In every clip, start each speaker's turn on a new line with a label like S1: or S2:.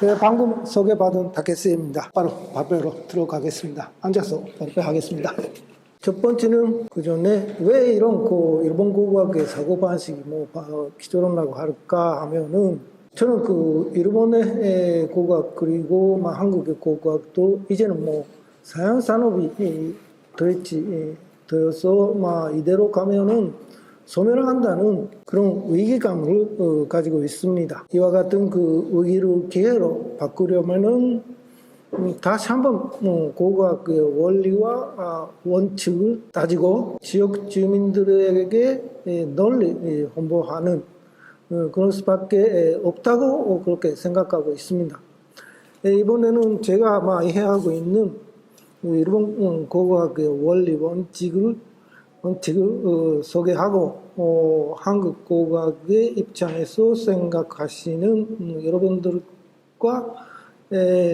S1: 네, 방금 소개받은 타케스입니다. 바로 발표로 들어가겠습니다. 앉아서 발표하겠습니다. 첫 번째는 그 전에 왜 이런 일본 고고학의 사고방식이 기초론라고 할까 하면은 저는 일본의 고고학 그리고 한국의 고고학도 이제는 사양 산업이 되어서 이대로 가면은 소멸한다는 그런 위기감을 가지고 있습니다. 이와 같은 위기를 기회로 바꾸려면은 다시 한번 고고학의 원리와 원칙을 따지고 지역 주민들에게 널리 홍보하는 그런 수밖에 없다고 그렇게 생각하고 있습니다. 이번에는 제가 이해하고 있는 일본 고고학의 원리 원칙을 소개하고 한국 고고학의 입장에서 생각하시는 여러분들과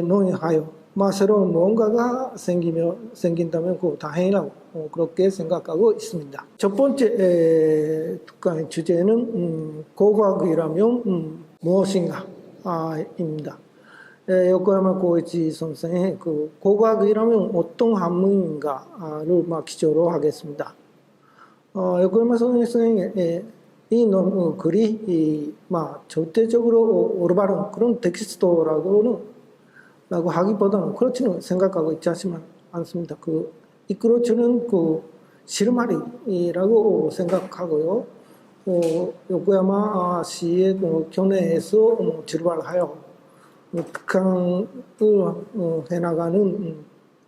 S1: 논의하여 새로운 뭔가가 생긴다면 다행이라고 그렇게 생각하고 있습니다. 첫 번째 특강의 주제는 고고학이라면 무엇인가 입니다. 요코야마 고이치 선생의 고고학이라면 어떤 학문인가를 기초로 하겠습니다. 요코야마 선생의 이 글이 절대적으로 올바른 그런 텍스트라고 하기보다는 그렇지는 생각하고 있지 않습니다. 이끌어주는 실마리라고 생각하고요. 요코야마 시의 견해에서 출발하여 특강을 해나가는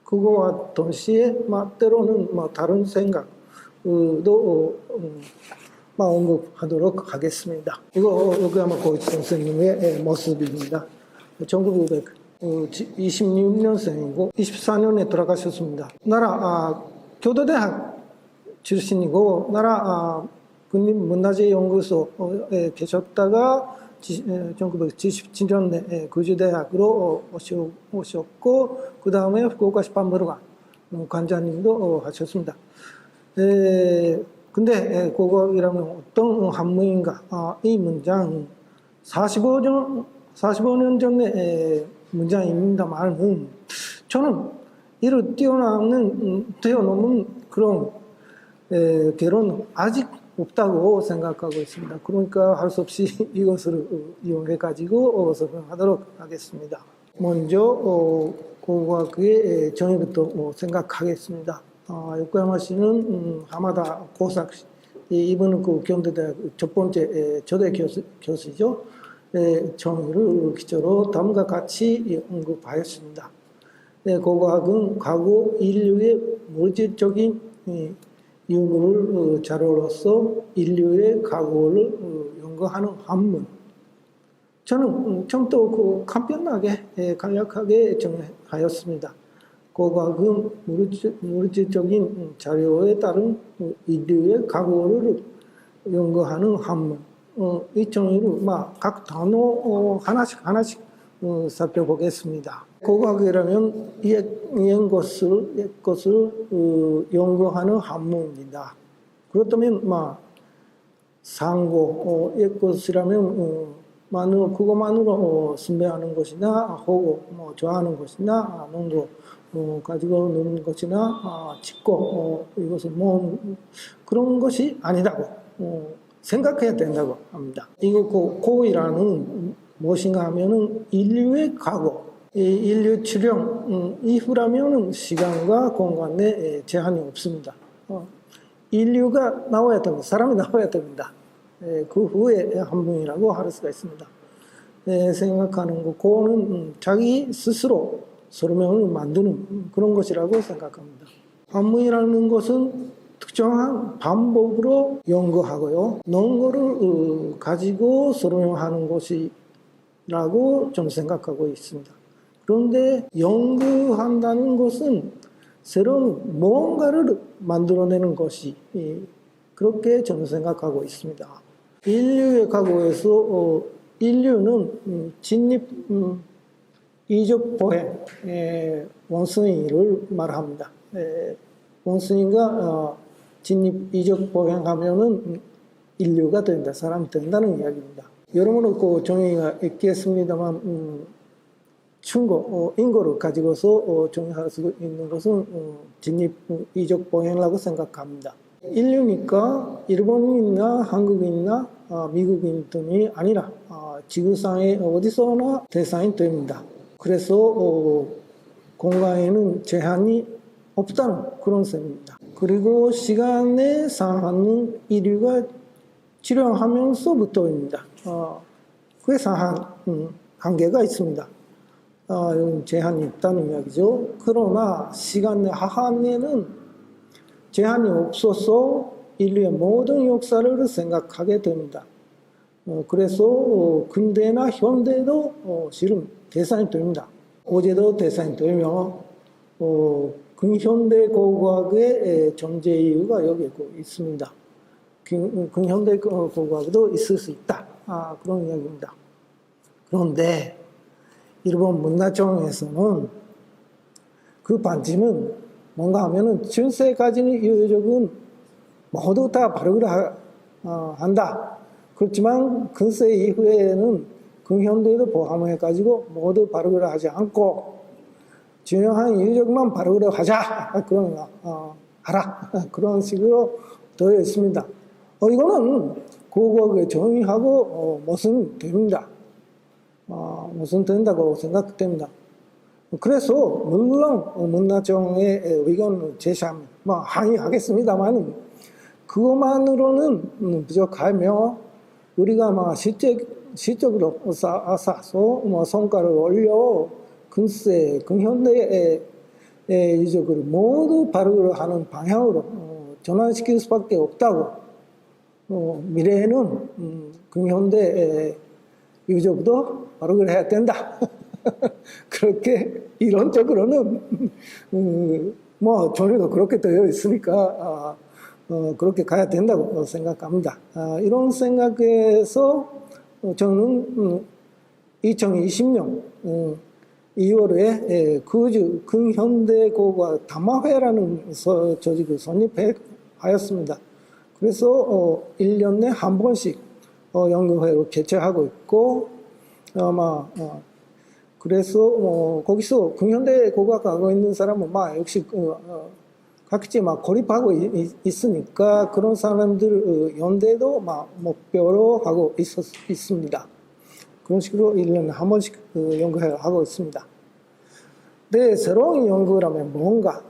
S1: 그거와 동시에 때로는 다른 생각도 언급하도록 하겠습니다. 이거 요코야마 고이치 선생님의 모습입니다. 1926년생이고 24년에 돌아가셨습니다. 교도대학 출신이고 국립문화재연구소에 계셨다가 1977년에 구주대학으로 오셨고 그 다음에 후쿠오카시 박물관 관장님도 하셨습니다. 근데 고고학이라면 어떤 학문인가? 이 문장 45년 전에 문장입니다만 저는 이를 뛰어넘은 그런 결론은 아직 없다고 생각하고 있습니다. 그러니까 할 수 없이 이것을 이용해 가지고 설명하도록 하겠습니다. 먼저 고고학의 정의부터 생각하겠습니다. 요코야마 씨는 하마다 고삭 씨, 이분은 경대대학 첫 번째 저대 교수죠. 정의를 기초로 다음과 같이 언급하였습니다. 고고학은 과거 인류의 물질적인 유물을 자료로서 인류의 과거를 연구하는 학문. 저는 좀 더 간편하게 간략하게 정의하였습니다. 고고학은 물질적인 자료에 따른 인류의 과거를 연구하는 학문. 이 정의를 각 단어 하나씩 살펴보겠습니다. 고고학이라면 옛 것을 연구하는 학문입니다. 그렇다면 상고 옛 것이라면 그것만으로 숭배하는 것이나 호고 좋아하는 것이나 농고 가지고 노는 것이나 짓고 이것은 그런 것이 아니다고 생각해야 된다고 합니다. 이거 고이라는 무엇인가 하면은 인류의 과거, 인류 출현 이후라면은 시간과 공간에 제한이 없습니다. 인류가 나와야 됩니다. 사람이 나와야 됩니다. 그 후에 학문이라고 할 수가 있습니다. 생각하는 고는 자기 스스로 설명을 만드는 그런 것이라고 생각합니다. 학문이라는 것은 특정한 방법으로 연구하고요. 논거를 가지고 설명하는 것이라고 좀 생각하고 있습니다. 그런데 연구한다는 것은 새로운 무언가를 만들어내는 것이 그렇게 저는 생각하고 있습니다. 인류의 과거에서 인류는 진입 이적 보행 원숭이를 말합니다. 원숭이가 진입 이적 보행하면은 인류가 된다, 사람이 된다는 이야기입니다. 여러분은 정의가 있겠습니다만 충고, 인고를 가지고서 정의할 수 있는 것은 진입 이적 보행이라고 생각합니다. 인류니까 일본인이나 한국인이나 미국인 등이 아니라 지구상의 어디서나 대상이 됩니다. 그래서 공간에는 제한이 없다는 그런 셈입니다. 그리고 시간의 상한은 인류가 실현하면서부터입니다. 그게 상한 한계가 있습니다. 제한이 있다는 이야기죠. 그러나 시간의 하한에는 제한이 없어서 인류의 모든 역사를 생각하게 됩니다. 그래서 근대나 현대도 실은 대상이 됩니다. 어제도 대상이 되며 근현대 고고학의 존재 이유가 여기 있습니다. 근현대 고고학도 있을 수 있다. 그런 이야기입니다. 그런데 일본 문화청에서는 그 반지는 뭔가 하면은 전세 가진 유족은 모두 다 발굴을 한다. 그렇지만 근세 이후에는 근현대도 포함해가지고 모두 발굴을 하지 않고 중요한 유족만 발굴을 하자. 그런 하라. 그런 식으로 되어 있습니다. 이거는 고고학에 정의하고 무슨 됩니다. 무슨 된다고 생각됩니다. 그래서 물론 문화청의 의견을 제시하면 항의하겠습니다만 그것만으로는 부족하며 우리가 시적으로 쌓아서 성과를 올려 근세 근현대의 유적을 모두 발굴을 하는 방향으로 전환시킬 수밖에 없다고 미래에는 근현대 유적도 발굴을 해야 된다. 그렇게 이론적으로는 전에도 그렇게 되어 있으니까 그렇게 가야 된다고 생각합니다. 이런 생각에서 저는 2020년 2월에 근현대 고고학 담화회라는 조직을 설립하였습니다. 그래서 1년에 한 번씩 연구회를 개최하고 있고 그래서 거기서 근현대 고고학 하고 있는 사람은 역시 각지 고립하고 있으니까 그런 사람들 연대도 목표로 하고 있습니다. 그런 식으로 1년에 한 번씩 연구회를 하고 있습니다. 네, 새로운 연구라면 뭔가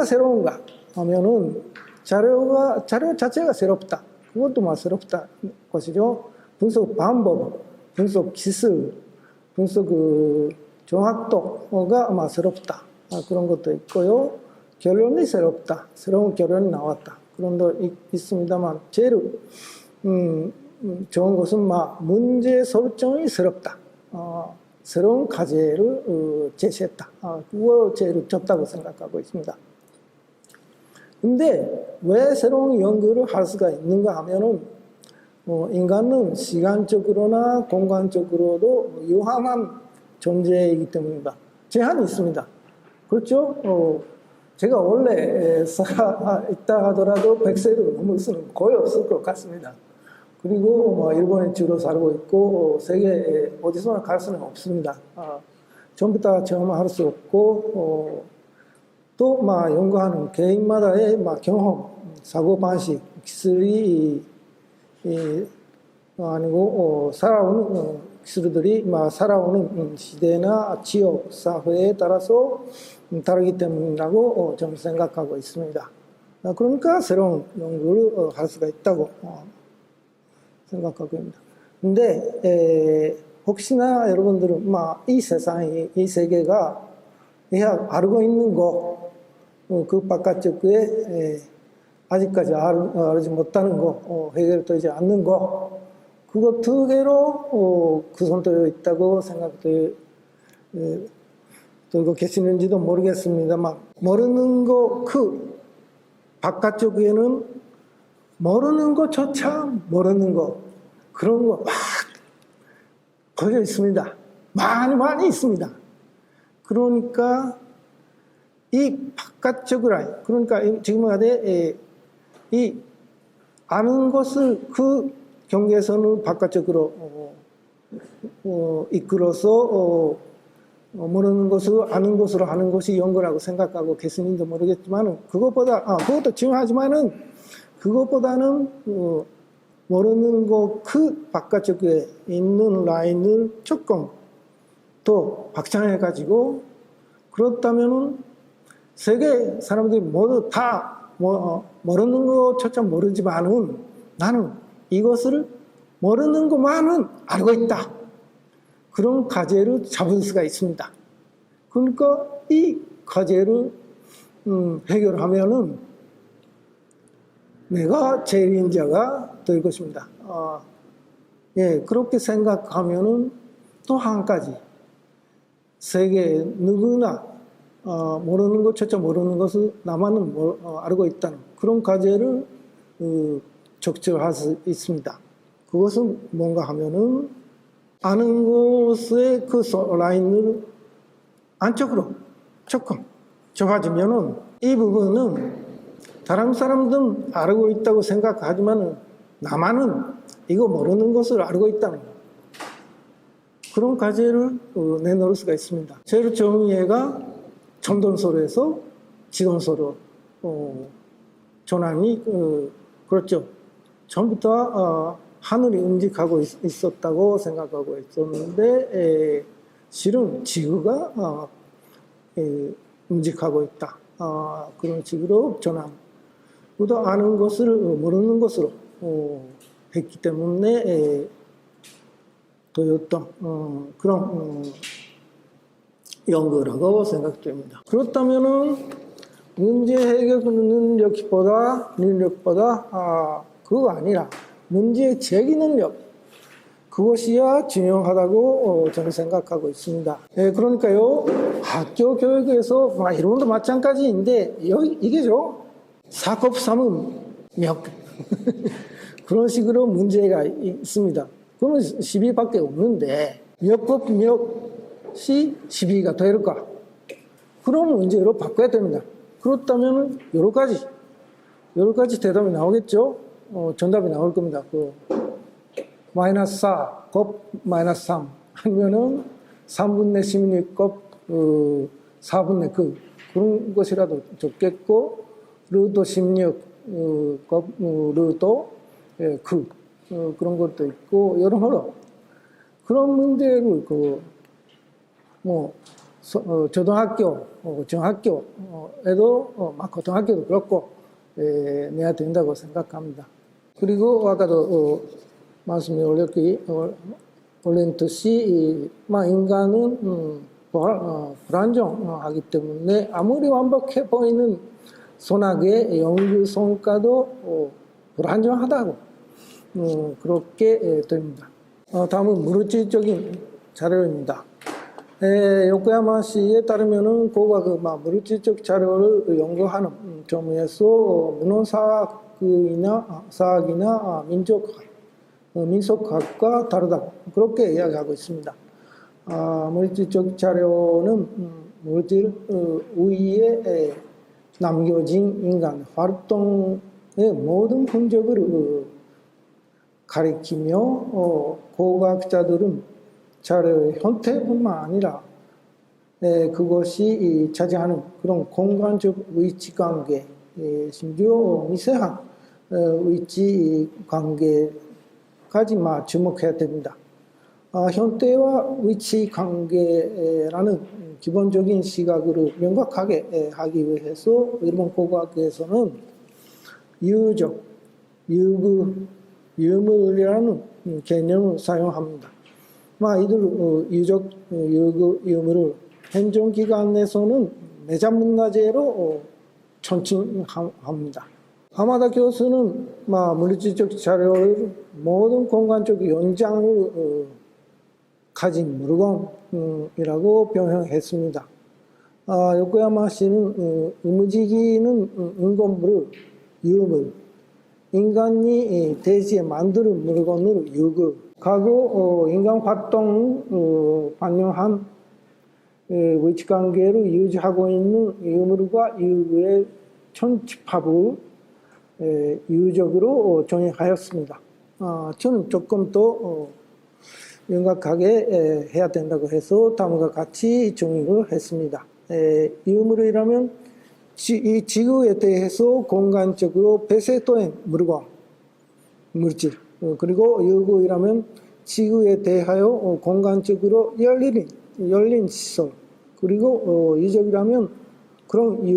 S1: 새로운가 하면은 자료 자체가 새롭다. 그것도 새롭다 것이죠. 분석 방법, 분석 기술, 분석 정확도가 새롭다. 그런 것도 있고요. 결론이 새롭다. 새로운 결론이 나왔다. 그런 것도 있습니다만 제일 좋은 것은 문제 설정이 새롭다. 새로운 과제를 제시했다. 그거 제일 좋다고 생각하고 있습니다. 근데 왜 새로운 연구를 할 수가 있는가 하면은 인간은 시간적으로나 공간적으로도 유한한 존재이기 때문입니다. 제한이 있습니다. 그렇죠? 제가 원래 살아있다 하더라도 100세도 넘을 수는 거의 없을 것 같습니다. 그리고 일본에 주로 살고 있고 세계 어디서나 갈 수는 없습니다. 전부 다 체험할 수 없고 또 연구하는 개인마다의 경험, 사고방식, 기술이 아니고 살아오는 기술들이 살아오는 시대나 지역, 사회에 따라서 다르기 때문이라고 저는 생각하고 있습니다. 그러니까 새로운 연구를 할 수가 있다고 생각하고 있습니다. 근데 혹시나 여러분들은 이 세상이, 이 세계가 내가 알고 있는 그 바깥쪽에 아직까지 알지 못하는 해결되지 않는 그거 두 개로 구성되어 있다고 생각되고 계시는지도 모르겠습니다만, 모르는 그 바깥쪽에는 모르는 것조차 모르는 그런 거 걸려 있습니다. 많이 있습니다. 그러니까 이 바깥쪽으로, 그러니까 지금 말해 이 아는 것을 그 경계선을 바깥쪽으로 이끌어서 모르는 것을 아는 것으로 하는 것이 연구라고 생각하고 계시는지 모르겠지만 그것도 중요하지만은 그것보다는 모르는 것 그 바깥쪽에 있는 라인을 조금 더 확장해 가지고 그렇다면은 세계 사람들이 모두 다 모르는 것조차 모르지만은 나는 이것을 모르는 것만은 알고 있다. 그런 과제를 잡을 수가 있습니다. 그러니까 이 과제를 해결하면은 내가 제일인자가 될 것입니다. 예, 그렇게 생각하면은 또 한 가지 세계 누구나 모르는 것조차 모르는 것을 나만은 알고 있다는 그런 과제를 적절할 수 있습니다. 그것은 뭔가 하면은 아는 것의 그 라인을 안쪽으로 조금 좁아지면은 이 부분은 다른 사람들은 알고 있다고 생각하지만 나만은 이거 모르는 것을 알고 있다는 그런 과제를 내놓을 수가 있습니다. 제일 좋은 예가 점동소로에서 지동소로 전환이 그렇죠. 처음부터 하늘이 움직하고 있었다고 생각하고 있었는데 실은 지구가 움직하고 있다. 그런 식으로 전환. 또 아는 것을 모르는 것으로 했기 때문에 되었던 그런 연구라고 생각됩니다. 그렇다면은 문제 해결 능력보다 그거 아니라 문제 제기 능력 그것이야 중요하다고 저는 생각하고 있습니다. 그러니까요 학교 교육에서 이론도 마찬가지인데 이게죠 사급 삼음 몇 그런 식으로 문제가 있습니다. 그러면 12밖에 없는데 몇급 몇이 12가 될까? 그런 문제로 바꿔야 됩니다. 그렇다면 여러 가지 대답이 나오겠죠? 정답이 나올 겁니다. 마이너스 4, 곱 마이너스 3 아니면은 3분의 16곱 4분의 9 그런 것이라도 좋겠고 루도 16 루도 9 그런 것도 있고 여러모로 그런 문제를 초등학교, 중학교에도 고등학교도 그렇고 내야 된다고 생각합니다. 그리고 아까도 말씀에 올렸듯이 인간은 불안정하기 때문에 아무리 완벽해 보이는 소나기의 연구 성과도 불안정하다고 그렇게 됩니다. 다음은 물질적인 자료입니다. 요코야마시에 따르면은 물질적 자료를 연구하는 점에서 문헌사학이나 민속학과 다르다 그렇게 이야기하고 있습니다. 물질적 자료는 물질 위에 남겨진 인간 활동의 모든 흔적을 가리키며 고고학자들은 자료의 형태뿐만 아니라 그것이 차지하는 그런 공간적 위치관계 심지어 미세한 위치관계까지 주목해야 됩니다. 형태와 위치관계라는 기본적인 시각으로 명확하게 하기 위해서 일본 고고학에서는 유적, 유구, 유물이라는 개념을 사용합니다. 유적, 유구, 유물을 행정기관에서는 매장문화재로 천칭합니다. 하마다 교수는 물질적 자료를 모든 공간적 연장을 가진 물건이라고 표현했습니다. 요코야마시는 움직이는 인건물을 유물, 인간이 대지에 만드는 물건을 유구, 과거 인간 활동을 반영한 위치관계를 유지하고 있는 유물과 유구의 천집합을 유적으로 정의하였습니다. 저는 조금 더 명확하게 해야 된다고 해서 다음과 같이 정의를 했습니다. 유물이라면 이 지구에 대해서 공간적으로 배세된 물건, 물질, 그리고 유구이라면 지구에 대하여 공간적으로 열린 시설, 그리고 유적이라면 그런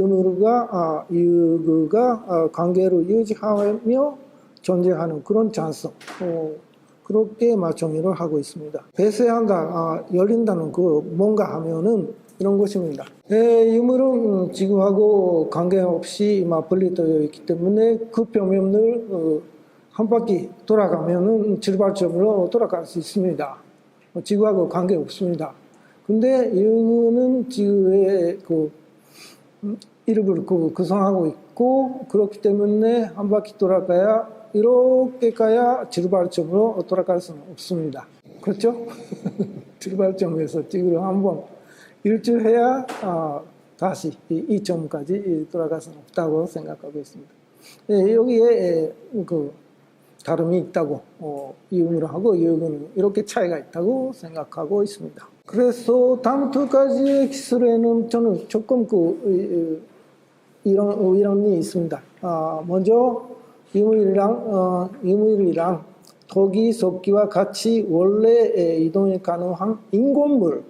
S1: 유구가 관계를 유지하며 존재하는 그런 장소, 그렇게 정의를 하고 있습니다. 배세한다, 열린다는 그 뭔가 하면은 이런 것입니다. 유물은 지구하고 관계없이 분리되어 있기 때문에 그 표면을 한 바퀴 돌아가면은 출발점으로 돌아갈 수 있습니다. 지구하고 관계 없습니다. 근데 유구는 지구의 일부를 구성하고 있고, 그렇기 때문에 한 바퀴 돌아가야, 이렇게 가야 출발점으로 돌아갈 수는 없습니다. 그렇죠? 출발점에서 지구를 한번 일주해야 다시 이 점까지 돌아갈 수는 없다고 생각하고 있습니다. 여기에 다름이 있다고, 유물하고 유구는 이렇게 차이가 있다고 생각하고 있습니다. 그래서 다음 두 가지의 기술에는 저는 조금 이론이 있습니다. 먼저 유물이랑 토기, 석기와 같이 원래 이동이 가능한 인공물이라고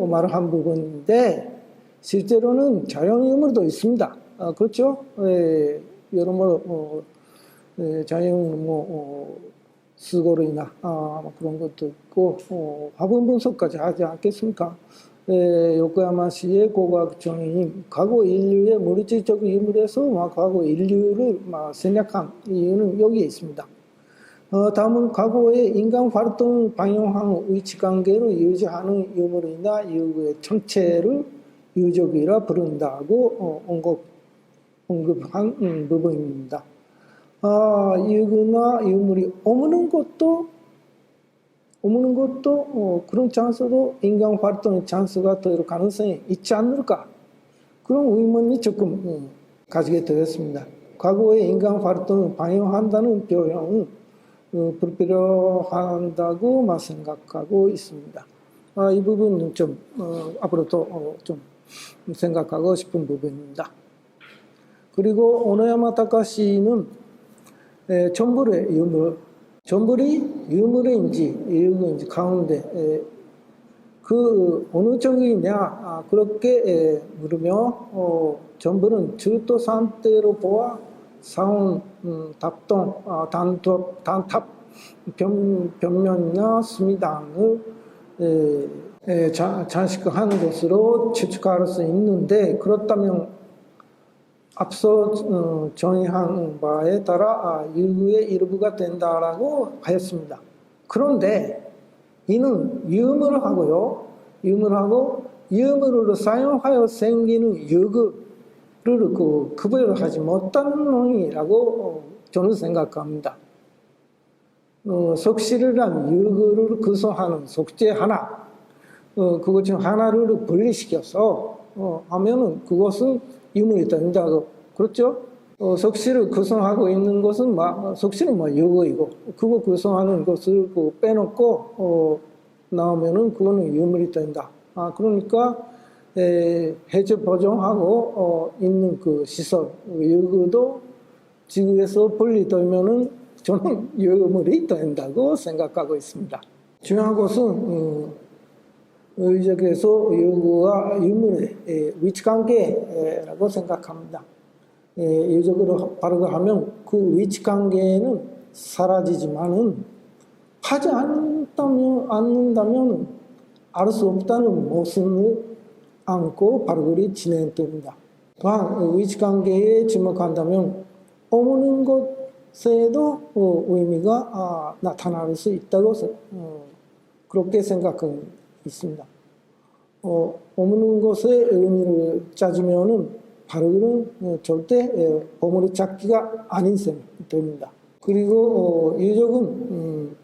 S1: 말을 한 부분인데, 실제로는 자연 유물도 있습니다. 그렇죠? 여러모로 자연 수고로이나 그런 것도 있고, 화분 분석까지 하지 않겠습니까? 요코야마시의 고고학 정의인 과거 인류의 물질적 유물에서 과거 인류를 생략한 이유는 여기에 있습니다. 다음은 과거의 인간 활동을 방영한 위치관계를 유지하는 유물이나 유구의 전체를 유적이라 부른다고 언급한 부분입니다. 유구나 유물이 머무는 것도 그런 찬스도 인간 활동의 찬스가 될 가능성이 있지 않을까, 그런 의문이 조금 가지게 되었습니다. 과거의 인간 활동을 방영한다는 표현은 불필요하다고 생각하고 있습니다. 이 부분은 좀 앞으로도 좀 생각하고 싶은 부분입니다. 그리고 오노야마 타카시는 전불의 유물, 전불이 유물인지 유구인지 가운데 어느 쪽이냐 그렇게 물으며, 전불은 주토 상태로 보아 사온 답동, 단탑 벽면이나 수미당을 장식하는 것으로 추측할 수 있는데, 그렇다면 앞서 정의한 바에 따라 유구의 일부가 된다라고 하였습니다. 그런데 이는 유물하고 유물을 사용하여 생기는 유구를 구별하지 못하는 놈이라고 저는 생각합니다. 석실이란 유구를 구성하는 석재 하나, 그것 중 하나를 분리시켜서 하면은 그것은 유물이 된다고. 그렇죠? 석실을 구성하고 있는 것은 석실은 유구이고, 그거 구성하는 것을 빼놓고 나오면은 그거는 유물이 된다. 그러니까 해저 보존하고 있는 그 시설 유구도 지구에서 분리되면은 저는 유물이 된다고 생각하고 있습니다. 중요한 것은 의적에서 유구와 유물의 위치관계라고 생각합니다. 의적으로 바르고 하면 그 위치관계는 사라지지만은 하지 않는다면 알 수 없다는 모습을 안고 바르글이 진행됩니다. 또한 위치관계에 주목한다면 머무는 것에도 의미가 나타날 수 있다고 그렇게 생각합니다. 있습니다. 머무는 것의 의미를 따지면은 바르글은 절대 보물을 찾기가 아닌 셈이 됩니다. 그리고 유적은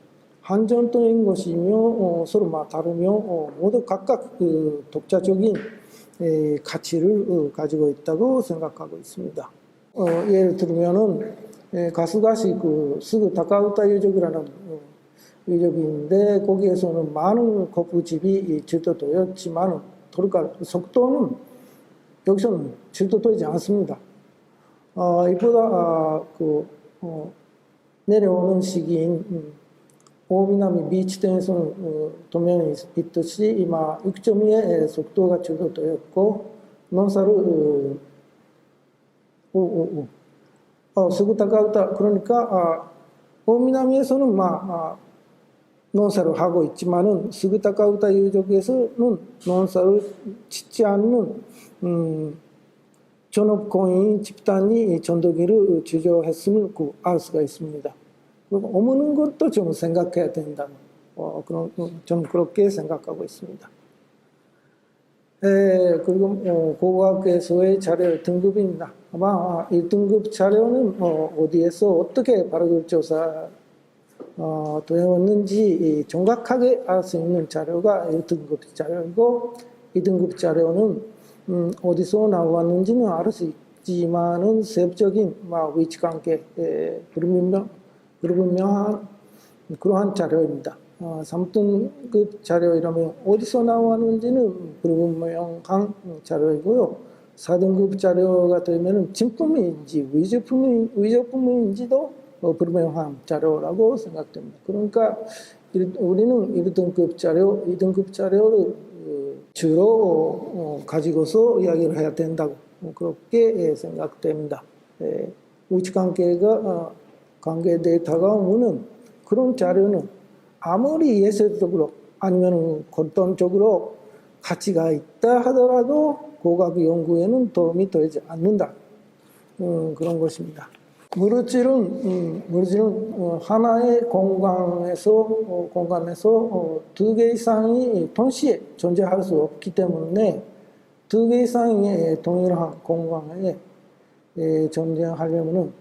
S1: 한정적인 것이며 서로 다르며 모두 각각 독자적인 가치를 가지고 있다고 생각하고 있습니다. 예를 들면은 가스가시 스그 다카우타 유적이라는 유적인데 거기에서는 많은 거푸집이 질도되었지만 도로가 속도는 여기서는 질도되지 않습니다. 이보다 내려오는 시기인 오미나미 비치 등에서는 도면에 있듯이 이마 6.2의 속도가 질도되었고 논사를 스구타카우타 그러니까 오미나미에서는 논사를 하고 있지만은 스구타카우타 유적에서는 논사를 짓지 않는 전업공인 집단이 전도기를 주저했음을 알 수가 있습니다. 그리고 어머는 것도 좀 생각해야 된다는 좀 그렇게 생각하고 있습니다. 그리고 고고학교에서의 자료 등급입니다. 아마 1등급 자료는 어디에서 어떻게 발굴조사 되었는지 정확하게 알 수 있는 자료가 1등급 자료이고 2등급 자료는 어디서 나왔는지는 알 수 있지만은 세부적인 위치관계 불분명한 그러한 자료입니다. 3등급 자료이라면 어디서 나왔는지는 불분명한 자료이고요. 4등급 자료가 되면 진품인지 위조품인지도 불분명한 자료라고 생각됩니다. 그러니까 우리는 1등급 자료, 2등급 자료를 주로 가지고서 이야기를 해야 된다고 그렇게 생각됩니다. 위치관계가 관계 데이터가 오는 그런 자료는 아무리 예술적으로 아니면 고통적으로 가치가 있다 하더라도 고각 연구에는 도움이 되지 않는다. 그런 것입니다. 물질은 하나의 공간에서 두 개 이상이 동시에 존재할 수 없기 때문에 두 개 이상의 동일한 공간에 존재하려면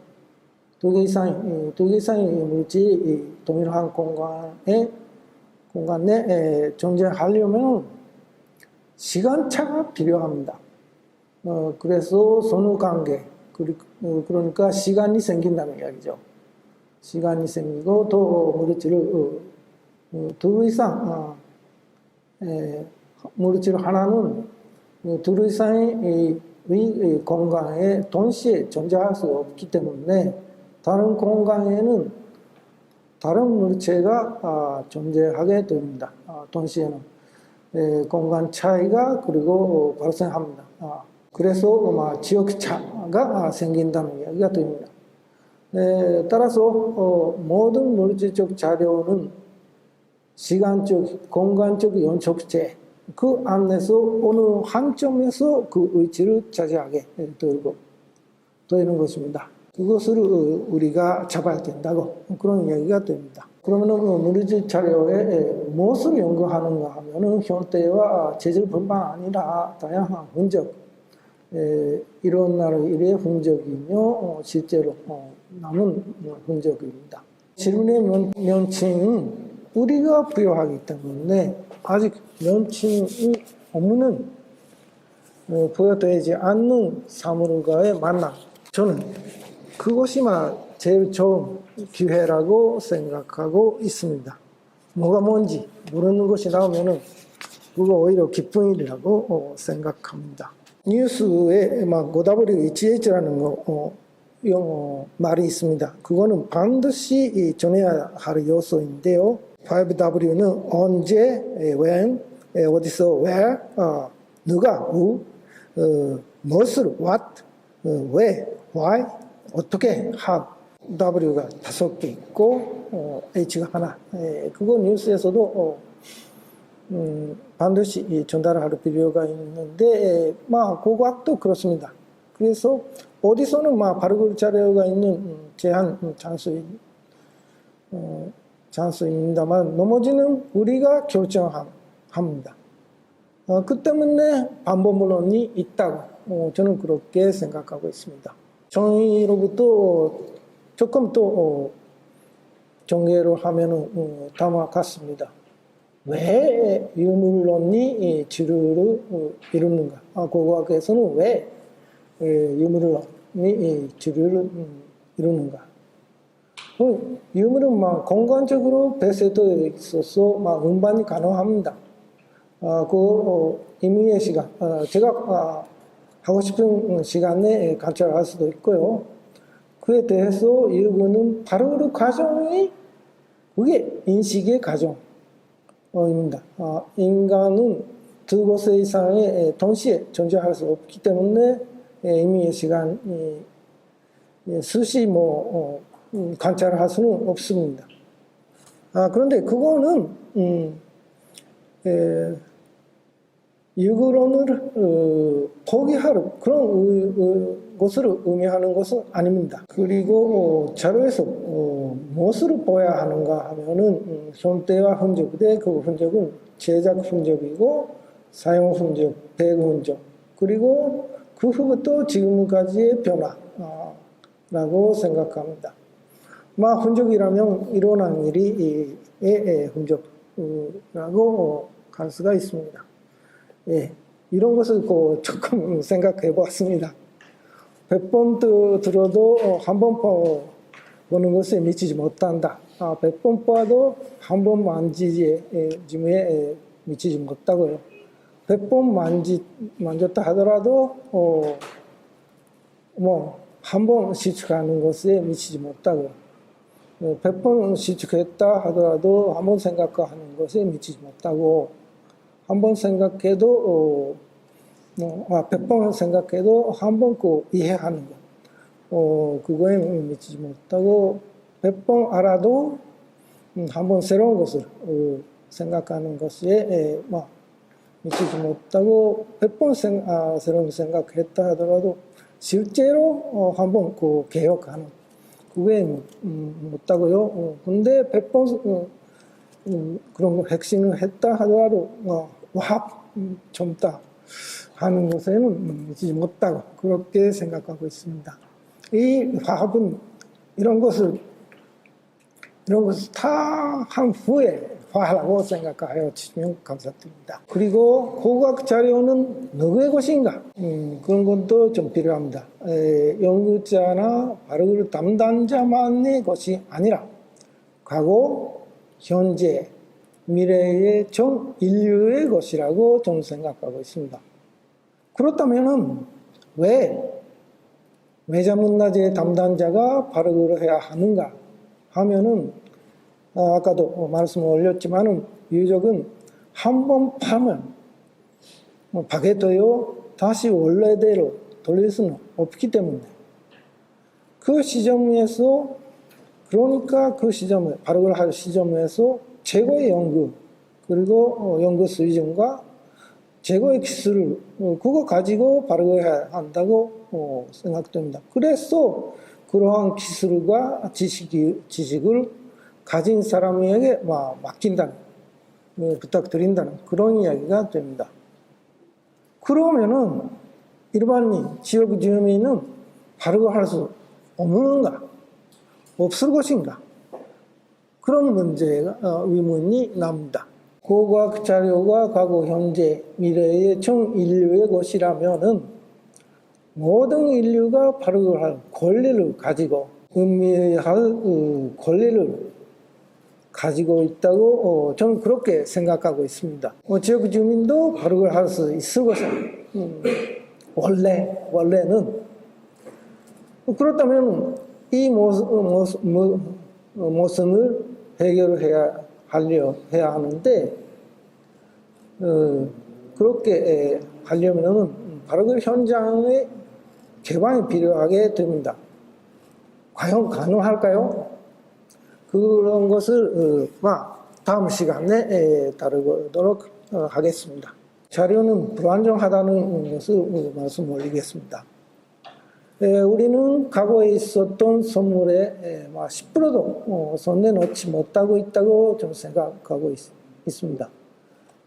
S1: 두 개 이상의 물질이 동일한 공간에 존재하려면 시간차가 필요합니다. 그래서 선후관계, 그러니까 시간이 생긴다는 이야기죠. 시간이 생기고 또 물질을 두 이상 물질 하나는 두 이상의 공간에 동시에 존재할 수 없기 때문에 다른 공간에는 다른 물체가 존재하게 됩니다. 동시에는 공간 차이가 그리고 발생합니다. 그래서 지역차가 생긴다는 이야기가 됩니다. 따라서 모든 물질적 자료는 시간적, 공간적 연속체 그 안에서 어느 한 점에서 그 위치를 차지하게 되는 것입니다. 그것을 우리가 잡아야 된다고 그런 이야기가 됩니다. 그러면 물질 자료에 무엇을 연구하는가 하면은 현대와 재질뿐만 아니라 다양한 흔적, 이런 나라의 일의 흔적이며 실제로 남은 흔적입니다. 질문의 명칭은 우리가 부여하기 때문에 아직 명칭이 없는 부여되지 않는 사물과의 만남, 저는 그것이 제일 좋은 기회라고 생각하고 있습니다. 뭐가 뭔지 모르는 것이 나오면은 그거 오히려 기쁜 일이라고 생각합니다. 뉴스에5W1H라는 영어 말이 있습니다. 그거는 반드시 전해야 할 요소인데요. 5W는 언제, when, 어디서, where, 누가, who, 무엇을, what, 왜, why, 어떻게, how. W가 5개 있고 H가 하나. 그거 뉴스에서도 반드시 전달할 필요가 있는데 고고학도 그렇습니다. 그래서 어디서는 발굴 자료가 있는 제한 찬스입니다만 나머지는 우리가 결정합니다. 그 때문에 반복론이 있다고 저는 그렇게 생각하고 있습니다. 정의로부터 조금 또 정리를 하면은 다음과 같습니다. 왜 유물론이 주류를 이루는가? 고고학에서는 왜 유물론이 주류를 이루는가? 유물은 공간적으로 배세되어 있어서 운반이 가능합니다. 임의의 시간, 제가 하고 싶은 시간에 관찰할 수도 있고요. 그에 대해서 이거는 바로 그 과정이 그게 인식의 과정입니다. 인간은 두 곳 이상의 동시에 존재할 수 없기 때문에 임의의 시간이 수시 관찰할 수는 없습니다. 그런데 그거는 유구론을 포기하는 그런 것을 의미하는 것은 아닙니다. 그리고 자료에서 무엇을 보아야 하는가 하면은 손때와 흔적인데 그 흔적은 제작 흔적이고 사용 흔적, 배급 흔적, 그리고 그 후부터 지금까지의 변화라고 생각합니다. 흔적이라면 일어난 일이 흔적이라고 할 수가 있습니다. 이런 것을 조금 생각해 보았습니다. 100번 들어도 한 번 보는 것에 미치지 못한다. 100번 봐도 한 번 만지지에 미치지 못하고요. 100번 만졌다 하더라도 한 번 시축하는 것에 미치지 못하고요. 100번 시축했다 하더라도 한 번 생각하는 것에 미치지 못하고, 한 번 생각해도 100번 생각해도 한 번 이해하는 것, 그거에 미치지 못하고, 100번 알아도 한 번 새로운 것을 생각하는 것에 미치지 못하고, 100번 새로운 생각했다 하더라도 실제로 한 번 개혁하는 그게 못하고요. 근데 100번 그런 거 핵심을 했다 하더라도 화합 젊다 하는 것에는 미치지 못하고 그렇게 생각하고 있습니다. 이 화합은 이런 것을 다 한 후에 화하라고 생각하여 주시면 감사드립니다. 그리고 고고학 자료는 누구의 것인가? 그런 것도 좀 필요합니다. 연구자나 바로 담당자만의 것이 아니라 과거, 현재, 미래의 전 인류의 것이라고 저는 생각하고 있습니다. 그렇다면 왜 외자문화재 담당자가 발굴을 해야 하는가 하면은 아까도 말씀을 올렸지만은 유적은 한 번 파면 파괴되어 다시 원래대로 돌릴 수는 없기 때문에 그 시점에서, 그러니까 그 시점에 발굴할 시점에서 최고의 연구, 그리고 연구 수준과 최고의 기술을 그거 가지고 발굴해야 한다고 생각됩니다. 그래서 그러한 기술과 지식을 가진 사람에게 맡긴다는, 부탁드린다는 그런 이야기가 됩니다. 그러면은 일반인, 지역 주민은 발굴할 수 없는가? 없을 것인가? 그런 문제가 의문이 납니다. 고고학 자료가 과거, 현재, 미래의 전 인류의 것이라면은 모든 인류가 발굴할 권리를 가지고 의미할 권리를 가지고 있다고 저는 그렇게 생각하고 있습니다. 지역 주민도 발굴할 수 있을 것은 원래는 그렇다면 이 모순을 해결해야 하는데 그렇게 하려면 발굴 현장의 개방이 필요하게 됩니다. 과연 가능할까요? 그런 것을 다음 시간에 다루도록 하겠습니다. 자료는 불안정하다는 것을 말씀 올리겠습니다. 우리는 과거에 있었던 선물에 10%도 손에 넣지 못하고 있다고 좀 생각하고 있습니다.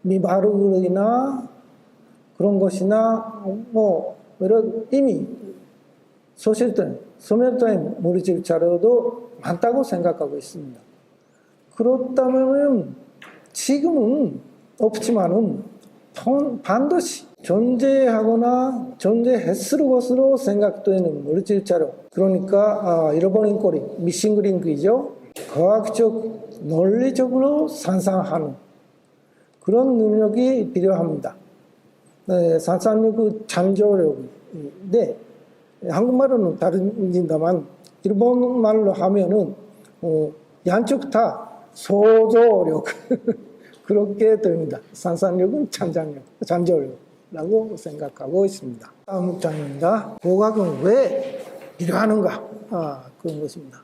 S1: 미발굴이나 그런 것이나 이미 소멸된 물리적 자료도 많다고 생각하고 있습니다. 그렇다면 지금은 없지만은 반드시 존재하거나 존재했을 것으로 생각되는 물질 자료, 그러니까 잃어버린 꼬리, 미싱 링크이죠. 과학적, 논리적으로 상상하는 그런 능력이 필요합니다. 네, 상상력, 창조력인데 한국말로는 다릅니다만 일본말로 하면은 양쪽 다 소조력 그렇게 됩니다. 상상력은 창조력이라고 생각하고 있습니다. 다음 장입니다. 고각은 왜 필요하는가? 그런 것입니다.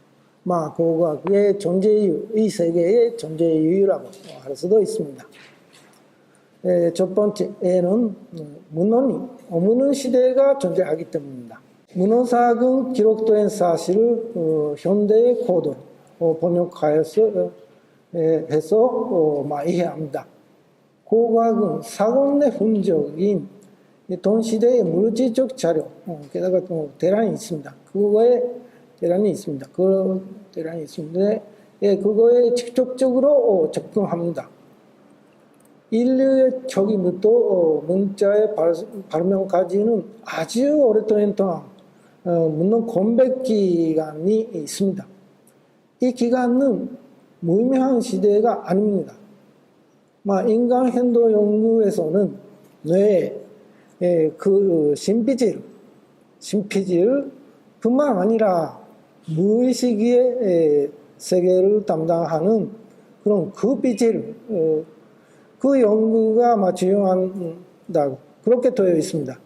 S1: 고각의 존재이유, 이 세계의 존재이유라고 할 수도 있습니다. 첫 번째는 문헌이 없는 시대가 존재하기 때문입니다. 문헌사학은 기록된 사실을 현대의 코드로 번역하여서 이해합니다. 고각은 사고의 흔적인 동시대의 물질적 자료, 게다가 또 대란이 있습니다. 그거에 대란이 있습니다. 그 대란이 있습니다. 그거에 직접적으로 접근합니다. 인류의 초기부터 문자의 발명까지는 아주 오랫동안 동안 문헌 공백 기간이 있습니다. 이 기간은 무의미한 시대가 아닙니다. 인간 행동 연구에서는 뇌의 그 신피질 뿐만 아니라 무의식의 세계를 담당하는 그런 그 피질, 그 연구가 중요하다고 그렇게 되어 있습니다.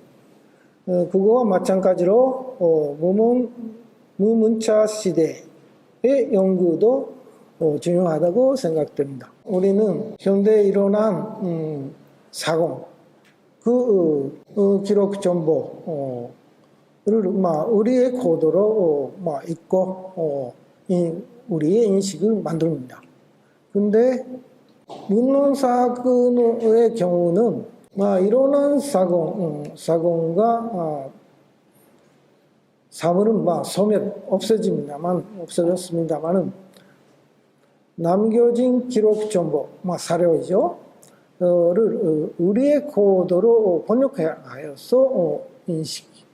S1: 그거와 마찬가지로 무문자 시대의 연구도 중요하다고 생각됩니다. 우리는 현대에 일어난 사고, 기록 정보를 우리의 코드로 읽고 우리의 인식을 만듭니다. 근데 문헌사학의 경우는 일어난 사고가 사물은 없어졌습니다만 남겨진 기록 정보, 사료이죠. 를 우리의 코드로 번역하여서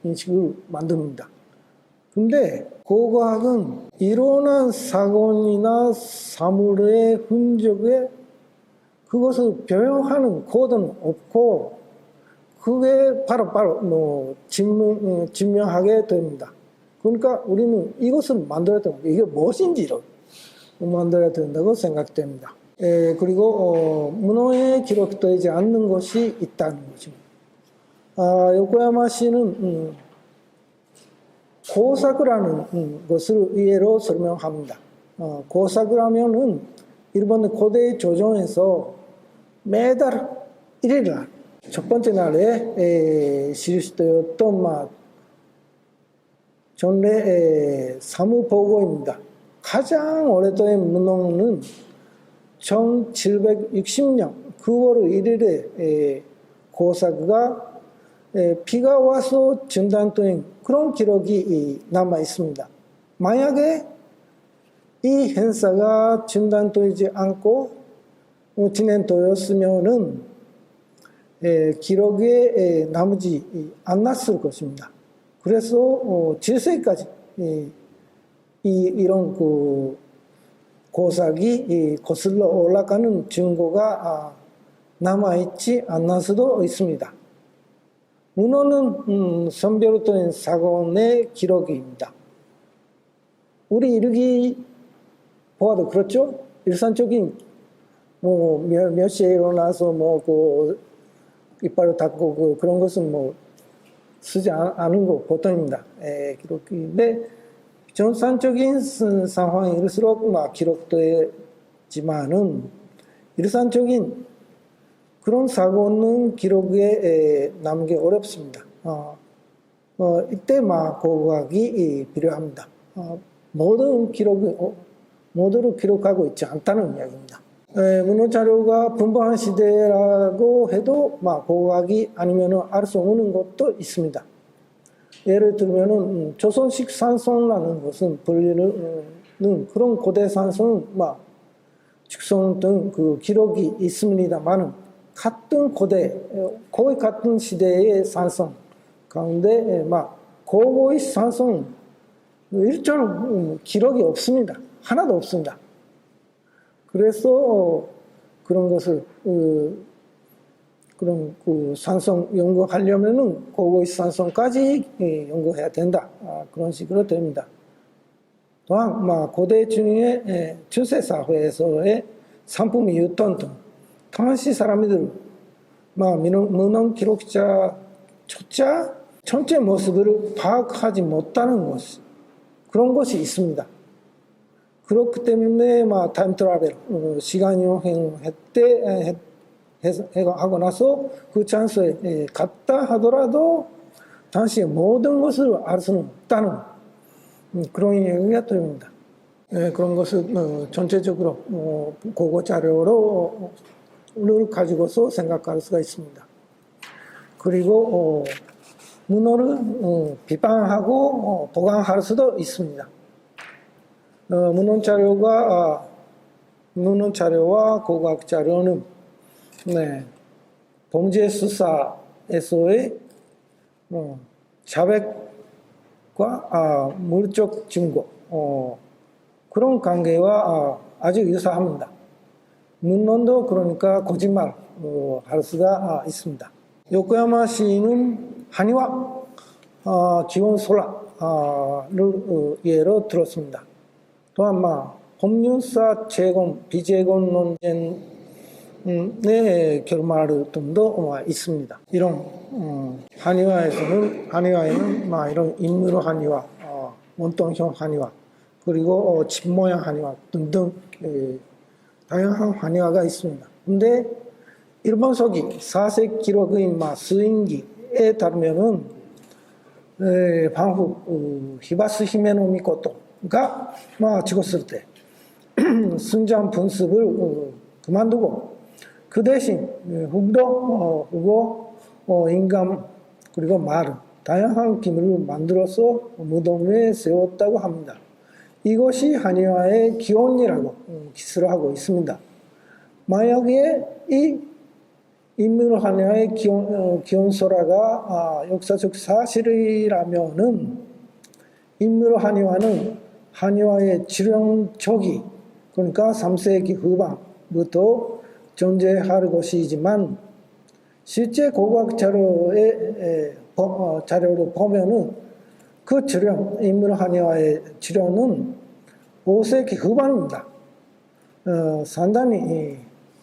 S1: 인식을 만듭니다. 근데 고고학은 일어난 사건이나 사물의 흔적에 그것을 변형하는 코드는 없고 그게 바로 증명하게 됩니다. 그러니까 우리는 이것을 만들어야 됩니다. 이게 무엇인지를 만들어야 된다고 생각됩니다. 그리고 문헌에 기록되지 않는 것이 있다는 것입니다. 요코야마시는 고사쿠라는 것을 예로 설명합니다. 고사쿠라면은 일본의 고대 조정에서 매달 1일 날, 첫 번째 날에 실시되었던 전래 사무보고입니다. 가장 오래된 문헌은 1760년 9월 1일에 고사쿠가 비가 와서 중단된 그런 기록이 남아 있습니다. 만약에 이 행사가 중단되지 않고 진행되었으면은 기록에 남지 않았을 것입니다. 그래서 7세기까지 이런 고삭이 거슬러 올라가는 증거가 남아있지 않을 수도 있습니다. 문헌은 선별된 사건의 기록입니다. 우리 일기 보아도 그렇죠? 일상적인 몇 시에 일어나서 이빨을 닦고 그런 것은 쓰지 않은 거 보통입니다. 기록인데 정상적인 상황일수록 기록되지만은 일상적인 그런 사고는 기록에 남기 어렵습니다. 이때 고고학이 필요합니다. 모든 모두를 기록하고 있지 않다는 이야기입니다. 문헌 자료가 분분한 시대라고 해도 고고학이 아니면 알 수 없는 것도 있습니다. 예를 들면은 조선식 산송이라는 것은 불리는 그런 고대 산송은 축성 등 그 기록이 있습니다만은 같은 고대, 거의 같은 시대의 산성 가운데 고고의 산성 일절 기록이 없습니다. 하나도 없습니다. 그래서 그런 것을 그런 산성 연구하려면은 고고의 산성까지 연구해야 된다. 그런 식으로 됩니다. 또한 고대 중에 중세 사회에서의 상품이 유통 등 당시 사람들 문헌 기록자조차 전체 모습을 파악하지 못하는 것, 그런 것이 있습니다. 그렇기 때문에 타임 트래블 시간 여행할 때 하고 나서 그 찬스에 갔다 하더라도 당시의 모든 것을 알 수는 없다는 그런 얘기가 됩니다. 그런 것을 전체적으로 고고 자료를 가지고서 생각할 수가 있습니다. 그리고 문헌을 비판하고 보강할 수도 있습니다. 문헌 자료와 고고학 자료는 범죄 수사에서의 자백과 물적 증거 그런 관계와 아주 유사합니다. 문헌도 그러니까 거짓말 할 수가 있습니다. 요코야마시는 한의와 기원소라를 예로 들었습니다. 또한 법률사 재건, 비재건 논쟁의 결말 등도 있습니다. 이런 한의화에는 이런 인물 한의화, 원통형 한의화, 그리고 집모양 한의화 등등 다양한 한의화가 있습니다. 근데 일본 서기 4세 기록인 스인기에 따르면은 방후 히바스 히메노 미코토가 죽었을 때 순장 분습을 그만두고 그 대신 후보, 인감 그리고 말 다양한 기물을 만들어서 무덤에 세웠다고 합니다. 이것이 한의화의 기원이라고 기술을 하고 있습니다. 만약에 이 인물 한의화의 기원소라가 역사적 사실이라면은 인물 한의화는 한의화의 지령 초기, 그러니까 3세기 후반부터 존재할 것이지만 실제 고고학 자료를 보면은 그 지령, 인물 한의화의 지령은 5세기 후반입니다. 상당히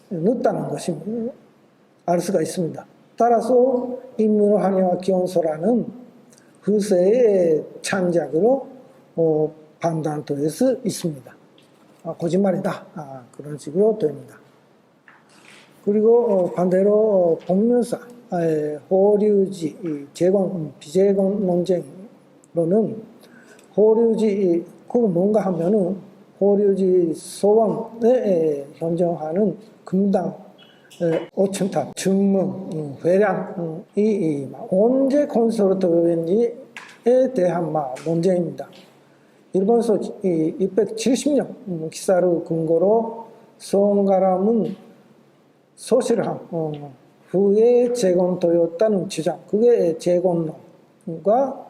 S1: 늦다는 것이 알 수가 있습니다. 따라서 인물 한의화 기원소라는 후세의 창작으로 판단될 수 있습니다. 거짓말이다. 그런 식으로 됩니다. 그리고 반대로 법률사, 호류지, 재건, 비재건 논쟁로는 호류지, 그건 뭔가 하면은 호류지 소왕에 현정하는 금당 5천탑, 증문, 회량이 언제 건설되었는지에 대한 논쟁입니다. 일본서 270년 기사를 근거로 소원가람은 소실함 후에 재건되었다는 주장, 그게 재건론과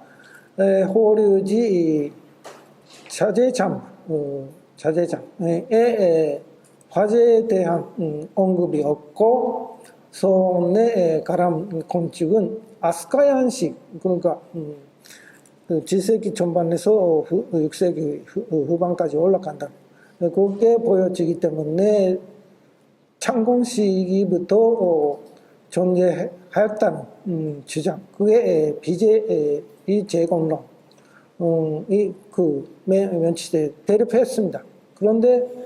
S1: 호류지 자재장에 화재에 대한 언급이 없고 소원의 가람 건축은 아스카얀식, 그러니까 7세기 전반에서 6세기 후반까지 올라간다. 그게 보여지기 때문에 창공 시기부터 존재하였다는 주장, 그게 비재건론 면치에 대립했습니다. 그런데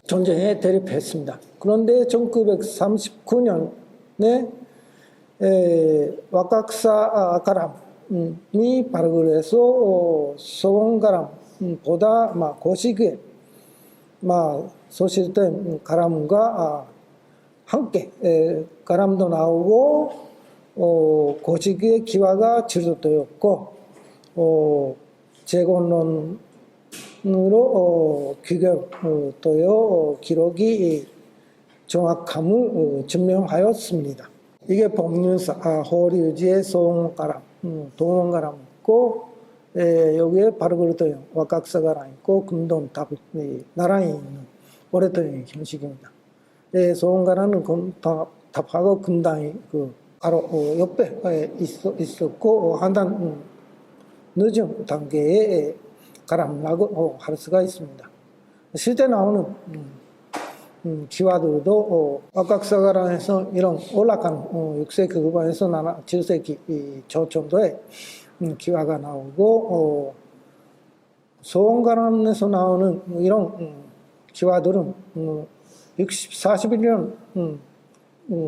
S1: 전쟁에 대립했습니다. 그런데 1939년에 와카쿠사 가람이 발굴 해서 소원 가람보다 고시기에 소실된 가람과 함께 가람도 나오고 고시기의 기화가 지속되었고 재건론으로 귀결되어 기록이 정확함을 증명하였습니다. 이게 법륜사 허리의지의 소원가람, 동원가람 있고, 여기에 바르그르도형 왁각사가람 있고 금돈 답 나란히 있는 오랫동안 형식입니다. 소원가람은 답하고 금당이 바로 옆에 있었고 한단 늦은 단계의 가람이라고 할 수가 있습니다. 실제 나오는 기와들도 왁각사가람에서 이런 올라가는 6세기 후반에서 7세기 초정도에 기와가 나오고 소원가람에서 나오는 이런 기와들은 41년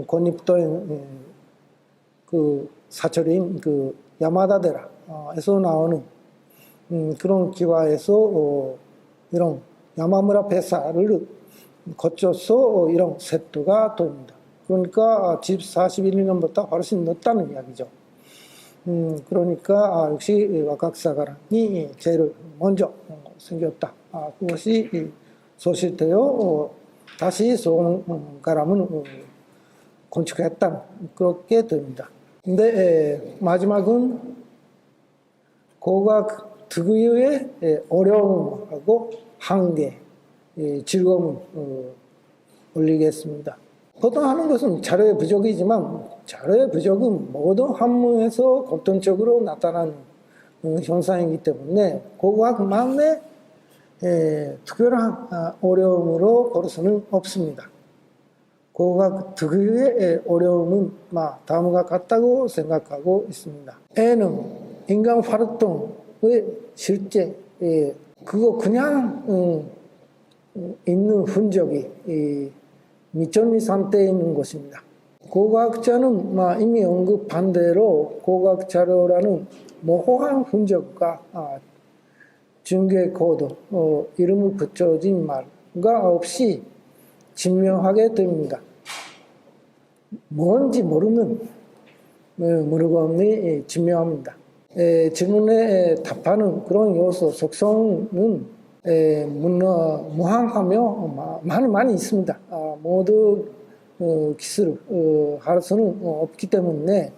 S1: 건립도의 사철인 야마다데라에서 나오는 그런 기와에서 이런 야마무라 폐사를 거쳐서 이런 세트가 됩니다. 그러니까 41년부터 훨씬 늦다는 이야기죠. 그러니까 역시 왁각사가람이 제일 먼저 생겼다. 그것이 소실되어 다시 소원가람을 건축했다. 그렇게 됩니다. 근데 마지막은 고각 특유의 어려움하고 한계, 즐거움을 올리겠습니다. 보통 하는 것은 자료의 부족이지만 자료의 부족은 모든 학문에서 공통적으로 나타나는 현상이기 때문에 고각만의 특별한 어려움으로 볼 수는 없습니다. 고각 특유의 어려움은 다음과 같다고 생각하고 있습니다. A는 인간 활동의 실제, 그거 그냥 있는 흔적이 미천리 상태에 있는 것입니다. 고고학자는 이미 언급한 대로 고고학 자료라는 모호한 흔적과 중개 코드, 이름을 붙여진 말과 없이 증명하게 됩니다. 뭔지 모르는 물건이 증명합니다. 질문에 답하는 그런 요소, 속성은 무한하며 많이 있습니다. 모두 기술을 할 수는 없기 때문에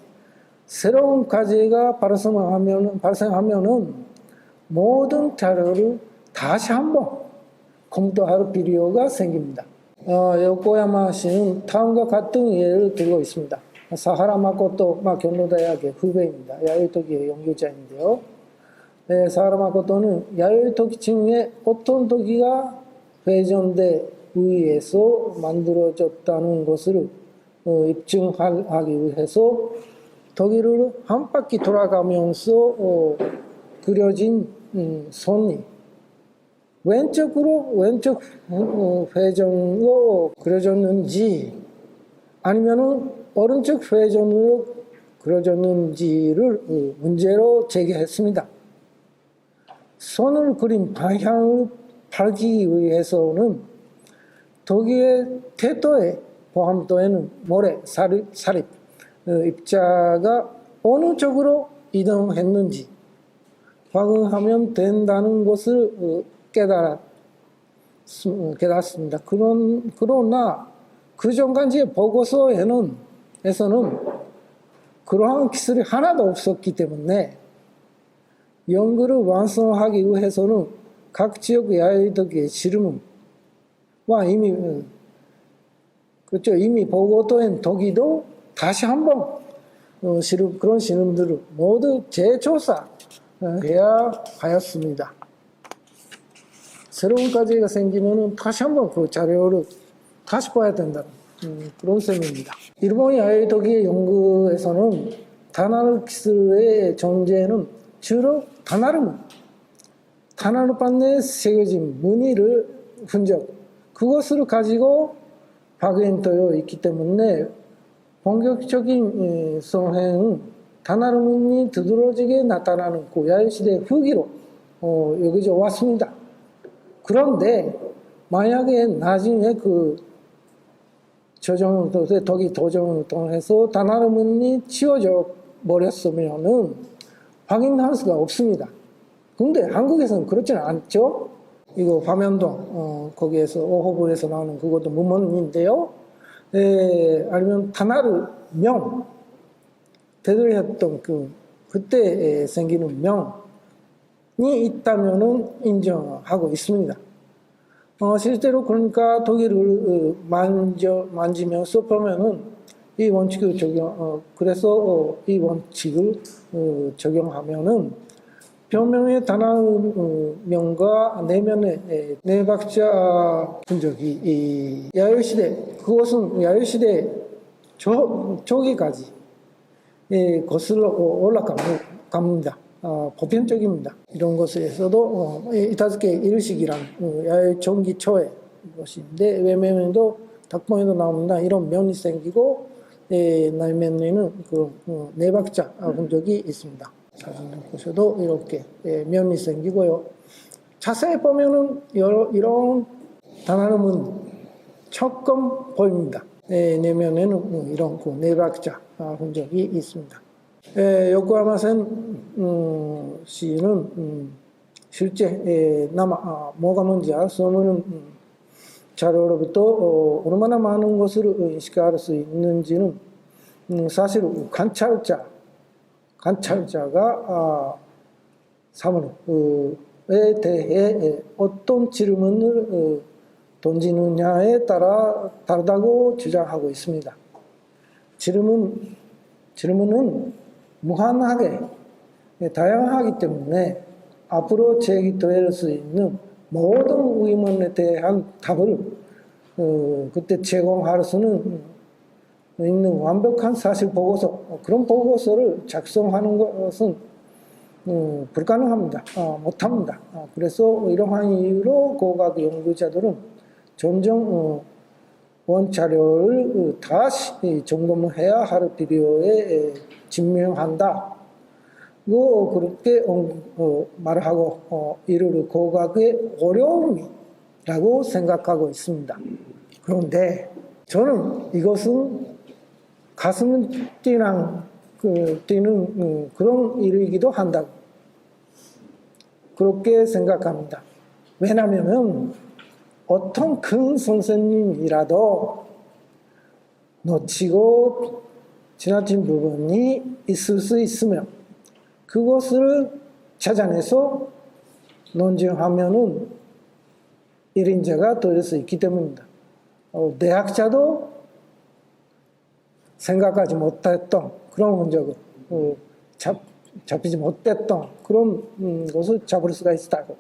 S1: 새로운 과제가 발생하면은 모든 자료를 다시 한번 검토할 필요가 생깁니다. 요코야마시는 다음과 같은 예를 들고 있습니다. 사하라 마코토 경로대학의 후배입니다. 야요이토기의 연구자인데요. 사하라 마코토는 야요이토기 중에 어떤 토기가 회전대 위에서 만들어졌다는 것을 입증하기 위해서 토기를 한 바퀴 돌아가면서 그려진 선이 왼쪽 회전으로 그려졌는지 아니면은 오른쪽 회전으로 그려졌는지를 문제로 제기했습니다. 선을 그린 방향을 밝히기 위해서는 토기의 태도에 포함되는 모래, 사립, 입자가 어느 쪽으로 이동했는지 확인하면 된다는 것을 깨닫습니다. 그러나 그 전까지의 보고서에서는 그러한 기술이 하나도 없었기 때문에 연구를 완성하기 위해서는 각 지역 야요이토기의 실험과 이미 보고된 토기도 다시 한번 그런 실험들을 모두 재조사해야 하였습니다. 새로운 과제가 생기면 다시 한번 그 자료를 다시 봐야 된다는 그런 셈입니다. 일본 야요이토기의 연구에서는 다나르 기술의 존재는 주로 다나르판에 새겨진 무늬를 흔적 그것을 가지고 확인되어 있기 때문에 본격적인 성행은 다나르문이 두드러지게 나타나는 야요시대 후기로 여기져 왔습니다. 그런데 만약에 나중에 토기 도정을 통해서 다나르문이 치워져 버렸으면은 확인할 수가 없습니다. 근데 한국에서는 그렇지는 않죠. 이거 화면동 거기에서 오호부에서 나오는 그것도 문헌인데요. 아니면 다나르 명, 되돌렸던 그때 생기는 명이 있다면은 인정하고 있습니다. 실제로 그러니까 독일을 만지면서 보면은 이 원칙을 그래서 이 원칙을 적용하면은 표면의 단어명과 내면의 네 박자 흔적이 야열시대, 그것은 야열시대 초기까지 거슬러 올라갑니다. 보편적입니다. 이런 것에서도 이타즈케 일식이란 야열 전기 초의 것인데 외면에도 닭봉에도 나옵니다. 이런 면이 생기고 내면에는 네 박자 흔적이 있습니다. 사진을 보셔도 이렇게 면이 생기고요. 자세히 보면은 이런 단어는 조금 보입니다. 내면에는 이런 네 박자 흔적이 있습니다. 요코하마센 시는 실제 뭐가 뭔지 알 수 없는 자료로부터 얼마나 많은 것을 인식할 수 있는지는 사실 관찰자가 사물에 대해 어떤 질문을 던지느냐에 따라 다르다고 주장하고 있습니다. 질문은 무한하게 다양하기 때문에 앞으로 제기될 수 있는 모든 의문에 대한 답을 그때 제공할 수는 있는 완벽한 사실 보고서, 그런 보고서를 작성하는 것은 불가능합니다. 못합니다. 그래서 이러한 이유로 고각 연구자들은 점점 원자료를 다시 점검해야 할 필요에 직면한다. 그렇게 말하고 이를 고각의 어려움이라고 생각하고 있습니다. 그런데 저는 이것은 가슴은 뛰는 그런 일이기도 한다. 그렇게 생각합니다. 왜냐하면 어떤 큰 선생님이라도 놓치고 지나친 부분이 있을 수 있으며 그것을 찾아내서 논증하면은 1인자가 될 수 있기 때문입니다. 대학자도 생각하지 못했던 그런 흔적을 잡히지 못했던 그런 것을 잡을 수가 있다고.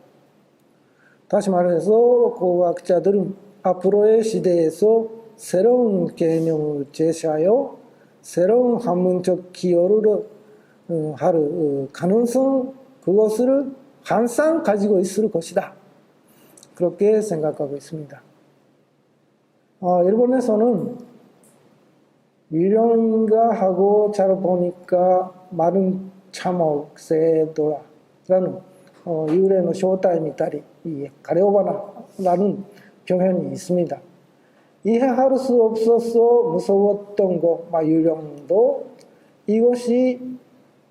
S1: 다시 말해서 고고학자들은 앞으로의 시대에서 새로운 개념을 제시하여 새로운 학문적 기여를 할 가능성, 그것을 항상 가지고 있을 것이다. 그렇게 생각하고 있습니다. 일본에서는 유령인가 하고 잘 보니까 마른 참옥새도라라는 유래의 쇼타에 미타리 가레오바나라는 표현이 있습니다. 이해할 수 없어서 무서웠던 유령도 이것이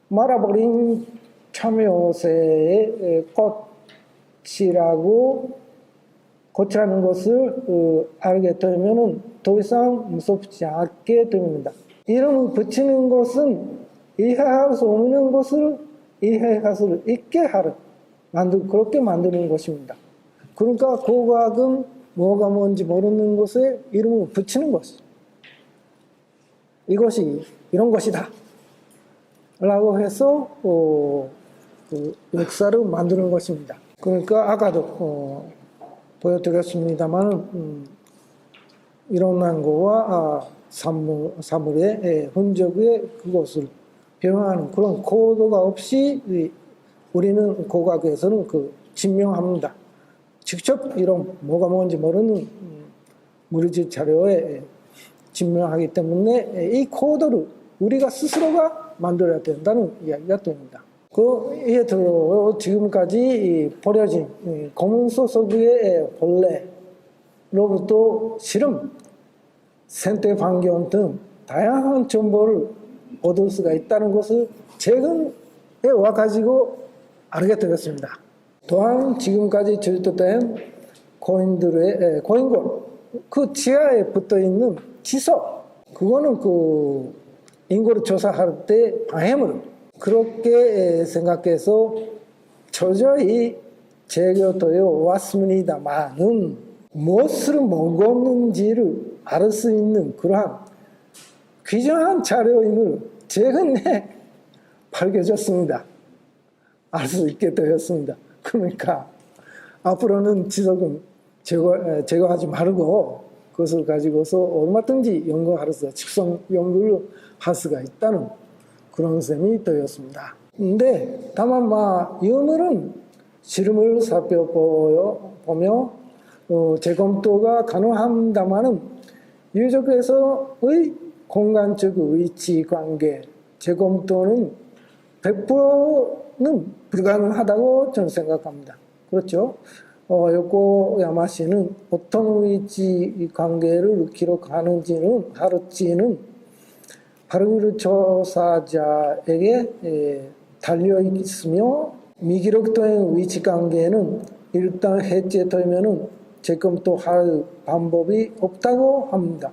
S1: 말아버린 참여새의 꽃이라는 것을 알게 되면 더 이상 무섭지 않게 됩니다. 이름을 붙이는 것은 이해할 수 없는 것을 이해할 수 있게 그렇게 만드는 것입니다. 그러니까 고각은 뭐가 뭔지 모르는 것에 이름을 붙이는 것이죠. 이것이 이런 것이다 라고 해서 역사를 만드는 것입니다. 그러니까 아까도 보여드렸습니다만 일어난 거와 사물의 흔적의 그것을 변화하는 그런 코드가 없이 우리는 고각에서는 증명합니다. 직접 이런 뭐가 뭔지 모르는 물질 자료에 증명하기 때문에 이 코드를 우리가 스스로가 만들어야 된다는 이야기가 됩니다. 이에 들어 지금까지 버려진 검은 소속의 벌레로부터 실험, 생태 환경 등 다양한 정보를 얻을 수가 있다는 것을 최근에 와가지고 알게 되었습니다. 또한 지금까지 절도된 고인골, 그 지하에 붙어있는 지속, 그거는 그 인구를 조사할 때 방해물, 그렇게 생각해서 저저히 제거되어 왔습니다만은 무엇을 먹었는지를 알 수 있는 그러한 귀중한 자료임을 최근에 밝혀졌습니다. 알 수 있게 되었습니다. 그러니까 앞으로는 지속은 제거하지 말고 그것을 가지고서 얼마든지 연구할 수, 직접 연구를 할 수가 있다는 그런 셈이 되었습니다. 근데 다만 오늘은 실험을 살펴보며 재검토가 가능합니다만은 유적에서의 공간적 위치 관계 재검토는 100%는 불가능하다고 저는 생각합니다. 그렇죠? 요코야마 씨는 어떤 위치 관계를 기록하는지는 할지는 발굴 조사자에게 달려 있으며 미기록된 위치 관계는 일단 해제되면은 재검토할 방법이 없다고 합니다.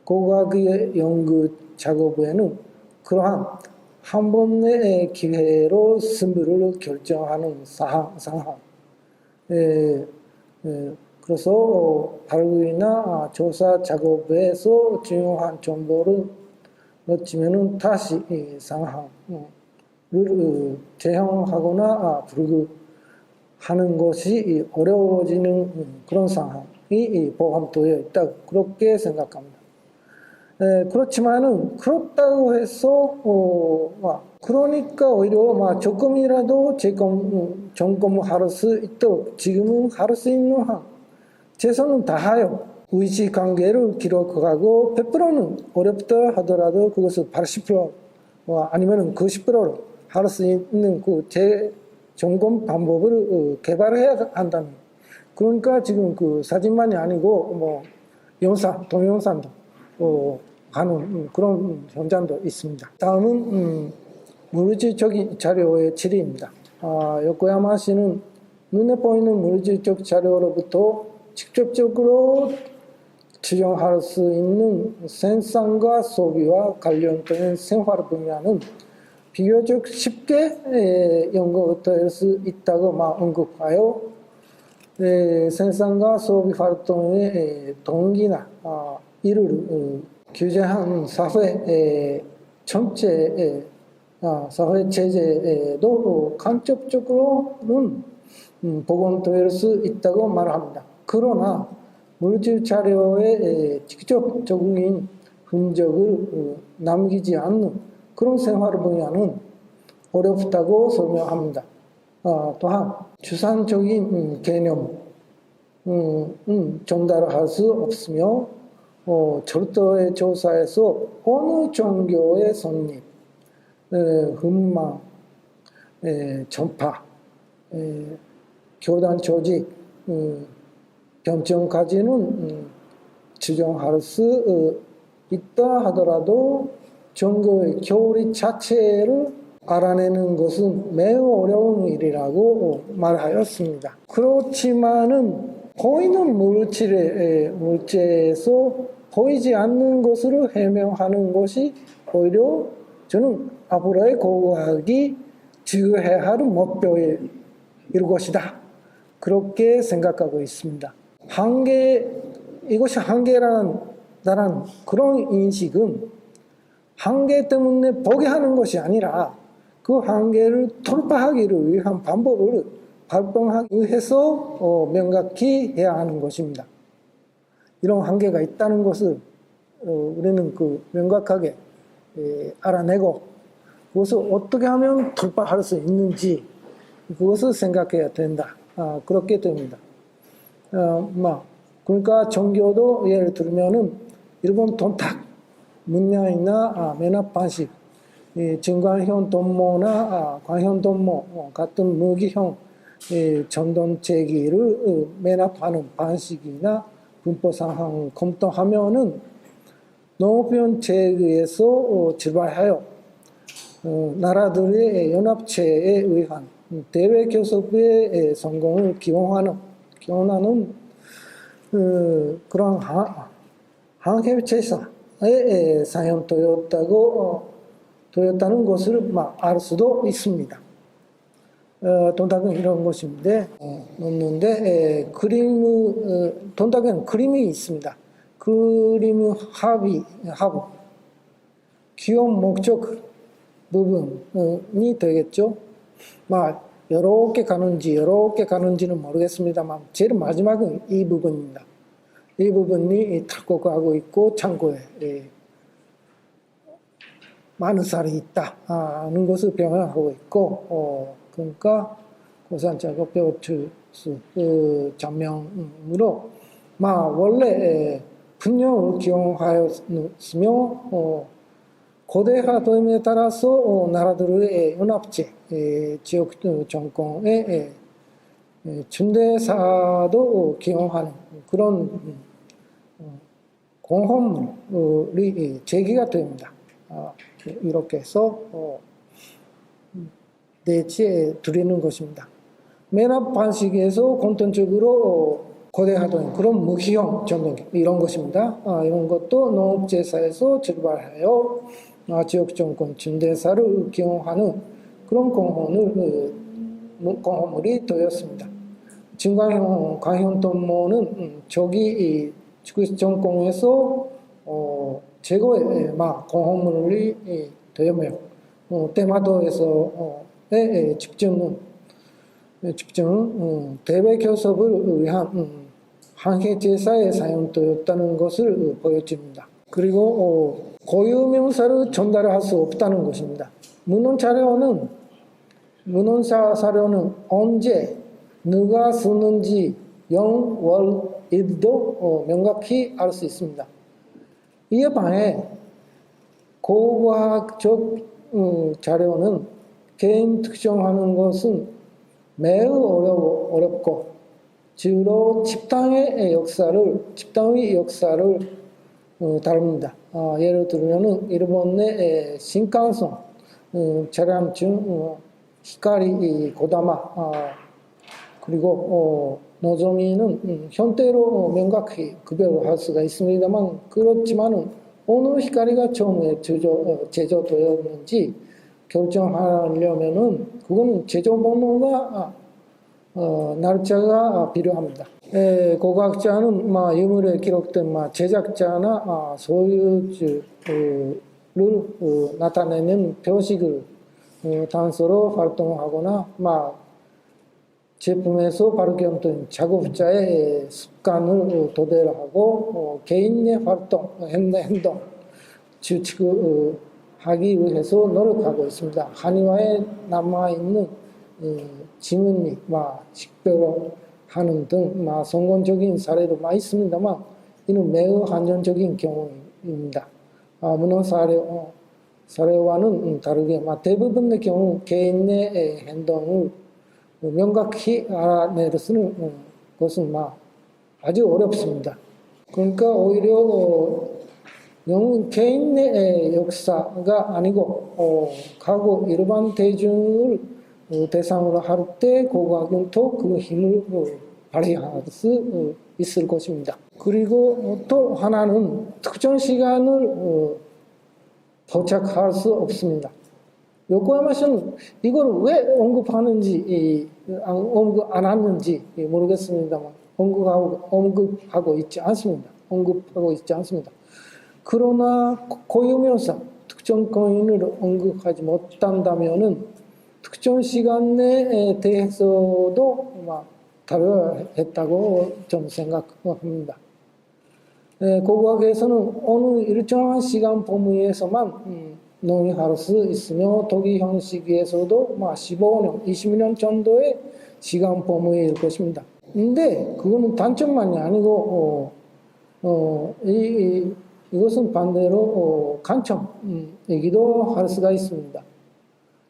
S1: 고각의 연구 작업에는 그러한 한 번의 기회로 승부를 결정하는 상황. 그래서 발굴이나 조사 작업에서 중요한 정보를 놓치면은 다시 상황을 재형하거나 불구하는 것이 어려워지는 그런 상황이 포함되어 있다, 그렇게 생각합니다. 그렇지만은 그렇다고 해서 그러니까 오히려 조금이라도 점검할 수 있도록 지금은 할 수 있는 한 최선을 다하여 위치 관계를 기록하고 100%는 어렵다 하더라도 그것을 80% 아니면 90%로 할 수 있는 그 재점검 방법을 개발해야 한다는. 그러니까 지금 그 사진만이 아니고 영상, 동영상도 하는 그런 현장도 있습니다. 다음은 물질적 자료의 질입니다. 요코야마 씨는 눈에 보이는 물질적 자료로부터 직접적으로 추정할 수 있는 생산과 소비와 관련된 생활 분야는 비교적 쉽게 연구될 수 있다고 언급하여 생산과 소비 활동의 동기나 이를 규제한 사회 전체의 사회 체제에도 간접적으로는 복원될 수 있다고 말합니다. 그러나 물질 자료에 직접적인 흔적을 남기지 않는 그런 생활 분야는 어렵다고 설명합니다. 또한 추상적인 개념 전달할 수 없으며 절도의 조사에서 어느 종교의 성립, 흥망, 전파, 교단 조직, 경청까지는 추정할 수 있다 하더라도 종교의 교리 자체를 알아내는 것은 매우 어려운 일이라고 말하였습니다. 그렇지만은 보이는 물체에서 보이지 않는 것으로 해명하는 것이 오히려 저는 앞으로의 고고학이 지구해야 할 목표일 것이다, 그렇게 생각하고 있습니다. 이것이 한계라는 그런 인식은 한계 때문에 포기하는 것이 아니라 그 한계를 돌파하기를 위한 방법을 발견하기 위해서 명확히 해야 하는 것입니다. 이런 한계가 있다는 것을 우리는 명확하게 알아내고 그것을 어떻게 하면 돌파할 수 있는지 그것을 생각해야 된다. 그렇게 됩니다. 그러니까 종교도 예를 들면은 일본 돈탁 문양이나 매납 방식, 증관형 돈모나 관형 돈모 같은 무기형 전돈체기를 매납하는 방식이나 분포 상황을 검토하면은 농업변체에 의해서 출발하여 나라들의 연합체에 의한 대외 교섭의 성공을 기원하는 그런 항해체사에 사용되었다는 것을 알 수도 있습니다. 돈탁은 이런 것인데 넣는데 돈탁에는 그림이 있습니다. 그림 합 기업 목적 부분이 되겠죠. 여러 개 가는지는 모르겠습니다만 제일 마지막은 이 부분입니다. 이 부분이 타고 가고 있고 창고에 많은 쌀이 있다 하는 것을 표현하고 있고 그러니까 고산자가 뼈추수 장면으로 원래 분명을 기용하였으며 고대 하도임에 따라서 나라들의 연합체 지역 정권의 준대사도 기용하는 그런 공헌물이 제기가 됩니다. 이렇게 해서 대치에 드리는 것입니다. 매납 방식에서 공통적으로 고대하던 그런 무기형 전등 이런 것입니다. 이런 것도 농업제사에서 출발하여 지역 정권 준대사를 기용하는 그런 공헌물이 되었습니다. 진광형 광현돈모는 저기 지구 정권에서 제거의 공헌물이 되며 대마도에서의 집중은 대외 교섭을 위한 항해 제사에 사용되었다는 것을 보여줍니다. 그리고 고유 명사를 전달할 수 없다는 것입니다. 문헌사 사료는 언제 누가 쓰는지 영, 월, 일도 명확히 알 수 있습니다. 이에 반해 고고학적 자료는 개인 특정하는 것은 매우 어렵고 주로 집단의 역사를 다룹니다. 예를 들면 일본의 신칸선 차량 중 히카리 고다마 그리고 노조미는 현대로 명확히 구별할 수가 있습니다만 그렇지만은 어느 히카리가 처음에 제조되었는지 결정하려면은 그건 제조 번호가 날짜가 필요합니다. 고고학자는 유물에 기록된 제작자나 소유주를 나타내는 표식을 단서로 활동하거나 제품에서 발견된 작업자의 습관을 토대로 하고 개인의 활동, 행동, 추측을 하기 위해서 노력하고 있습니다. 한의화에 남아있는 지문이 식별하는 등 성공적인 사례도 많이 있습니다만 이는 매우 한정적인 경우입니다. 문헌 사례와는 다르게 대부분의 경우 개인의 행동을 명확히 알아낼 수 있는 것은 아주 어렵습니다. 그러니까 오히려 개인의 역사가 아니고 가고 일반 대중을 대상으로 할 때 고고학은 또 그 힘을 발휘할 수 있을 것입니다. 그리고 또 하나는 특정 시간을 도착할 수 없습니다. 요코하마시는 이걸 왜 언급하는지 언급 안 하는지 모르겠습니다만 언급하고 있지 않습니다. 그러나 고유명사 특정 거인을 언급하지 못한다면은 특정 시간에 대해서도 다뤄야 했다고 저는 생각합니다. 고고학에서는 어느 일정한 시간 범위에서만 논의할 수 있으며 독일 형식에서도 15년, 20년 정도의 시간 범위일 것입니다. 근데 그거는 단점만이 아니고 이것은 반대로 간청이기도 할 수가 있습니다.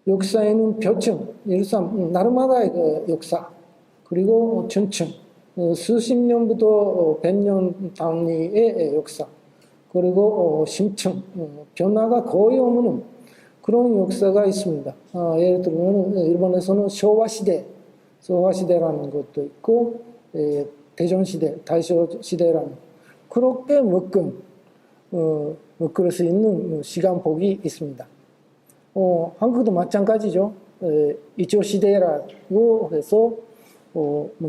S1: 역사에는 표층, 일산 나라마다의 역사, 그리고 전층, 수십 년부터 100년 단위의 역사, 그리고 심층, 변화가 거의 없는 그런 역사가 있습니다. 예를 들면 일본에서는 소화시대라는 것도 있고 대전시대, 다이쇼시대라는 그렇게 묶은 그럴 수 있는 시간폭이 있습니다. 한국도 마찬가지죠. 이조 시대라고 해서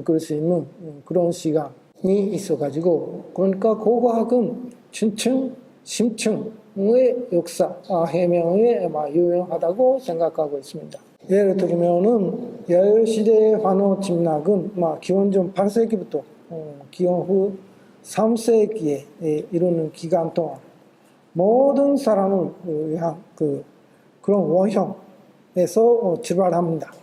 S1: 그럴 수 있는 그런 시간이 있어가지고, 그러니까 고고학은 춘층, 심층의 역사 해명에 유용하다고 생각하고 있습니다. 예를 들면은 야열시대의 환호 침략은 기원전 8세기부터 기원 후 3세기에 이르는 기간 동안 모든 사람을 위한 그런 원형에서 출발합니다.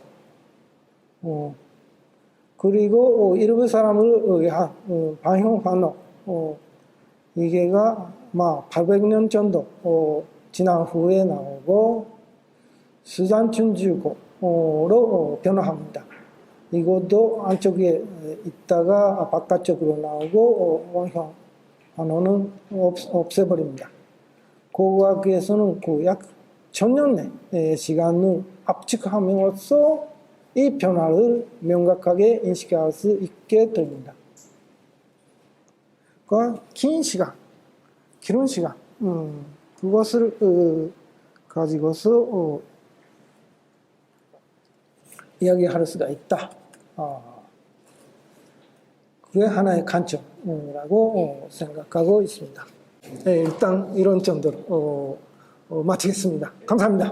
S1: 그리고 일부 사람을 위한 반형 환호, 이게가 800년 정도 지난 후에 나오고 수잔춘주고로 변화합니다. 이것도 안쪽에 있다가 바깥쪽으로 나오고 원형 환호는 없애버립니다. 고고학에서는 약 1000년의 시간을 압축함으로써 이 변화를 명확하게 인식할 수 있게 됩니다. 그러니까 긴 시간, 길은 시간, 그것을 가지고서 이야기할 수가 있다. 그게 하나의 관점이라고 생각하고 있습니다. 네, 일단 이런 정도로 마치겠습니다. 감사합니다.